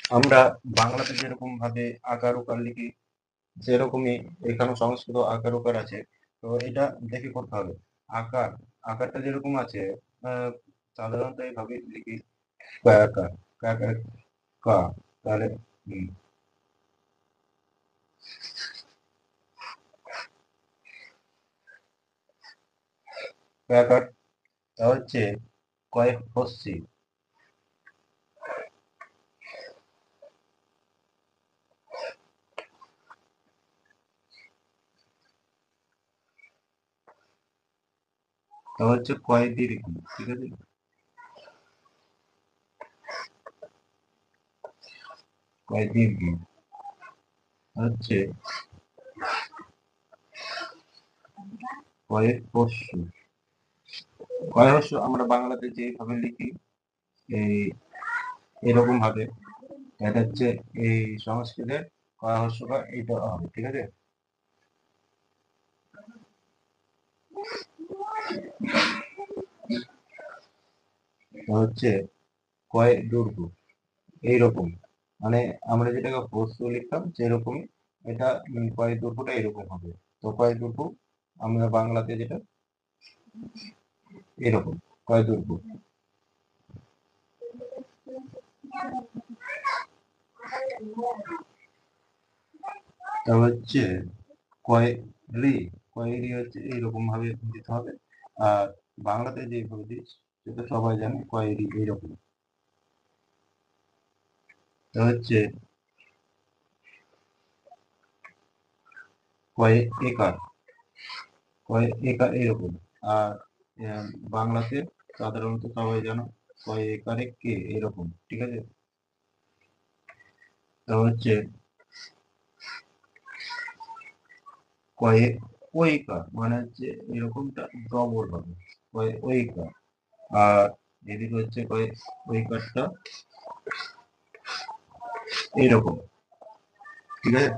আমরা বাংলাতে যেরকম ভাবে আকার উকার লিখি সেরকমই এখানে সংস্কৃত আকার উকার আছে। তো এটা দেখে করতে হবে। আকার আকারটা যেরকম আছে আহ, সাধারণত এইভাবে লিখি কায়াকার কায়াকার কা, তাহলে কায়াকার, তা হচ্ছে কয়েক হস্যি, তা হচ্ছে কয় দীর্ঘি, ঠিক আছে। কয় দীর্ঘি হচ্ছে কয়েক হস্য। কয় হস্য আমরা বাংলাতে যেভাবে লিখি এই এরকম ভাবে এটা হচ্ছে এই সংস্কৃতের কয় হস্য বা এইটা হবে, ঠিক আছে। তো হচ্ছে কয় দৈর্ঘ্য এইরকম, মানে আমরা যেটাকে হস্য লিখতাম সেরকমই এটা কয় দৈর্ঘ্যটা এরকম হবে। তো কয় দৈর্ঘ্য আমরা বাংলাতে যেটা এরকম কয় দৈর্ঘ্য। তা হচ্ছে কয় রি, কয় রি হচ্ছে এইরকম ভাবে দিতে হবে। আর বাংলাতে যেভাবে দিস সেটা সবাই জানে কয় রি এইরকম। তা হচ্ছে কয় একার, কয় একার এরকম। আর বাংলাতে সাধারণত সবাই জানো কয় একারে কে এরকম, ঠিক আছে। তা হচ্ছে কয় ওইকার, মানে হচ্ছে এরকমটা ডবল হবে কয় ওইকার। আর এদিকে হচ্ছে কয় ওইকারটা এইরকম, ঠিক আছে।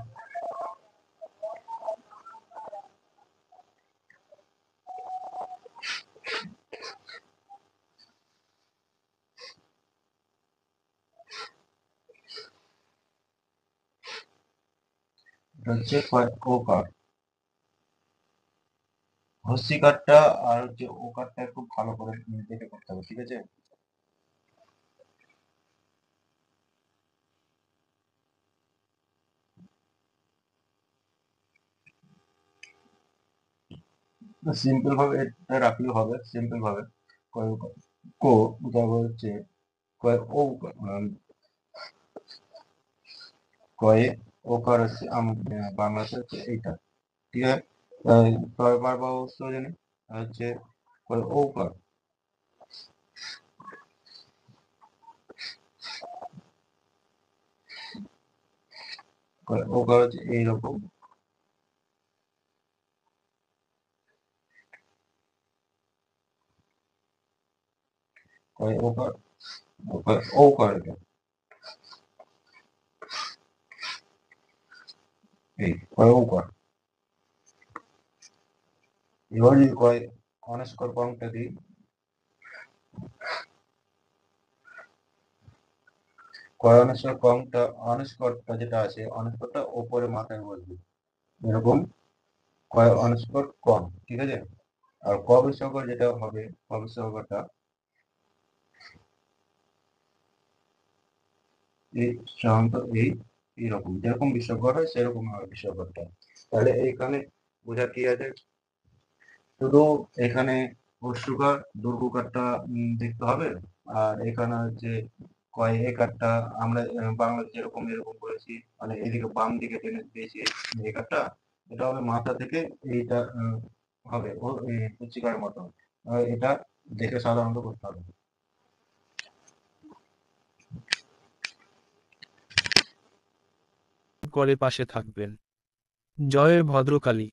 এটা হচ্ছে কয় ওকার। হস্যিকারটা আর হচ্ছে ওকারটা খুব ভালো করে দেখে করতে হবে, ঠিক আছে। সিম্পল ভাবে এটা রাখলেও হবে, সিম্পল ভাবে কয় ওকার কো, তারপর হচ্ছে কয় ও, কয় ওকার হচ্ছে বাংলাতে হচ্ছে এইটা, ঠিক আছে। কয়বার বা অবস্থা জানি হচ্ছে কয় ওকার, কয় ওকার হচ্ছে এইরকম। কয় ওকার, কয় ওকার এটা এই কয় ওকার। এবার যদি কয় অনস্কর কমটা দিই, কয় অনস্কর কমটা, অনস্করটা যেটা আছে অনস্করটা ওপরে মাথায় বসবে এরকম, কয় অনস্কর কম, ঠিক আছে। আর ক বিস্ময়কর যেটা হবে, ক বিস্ময়করটা এই সাধারণত এইরকম যেরকম বিস্ময়কর হয় সেরকম হবে বিস্ময়করটা। তাহলে এইখানে বোঝার কি আছে, শুধু এখানে হস্যকার দৈর্ঘ্যকারটা দেখতে হবে। আর এখানে হচ্ছে কয় একারটা আমরা বাংলাতে যেরকম এরকম করেছি, মানে এদিকে বাম দিকে টেনে দিয়েছি একারটা, এটা হবে মাথা থেকে এইটা হবে ও কুচিকার মতো। এটা দেখে সাধারণত করতে হবে। করে পাশে থাকবেন। জয় ভদ্রকালী।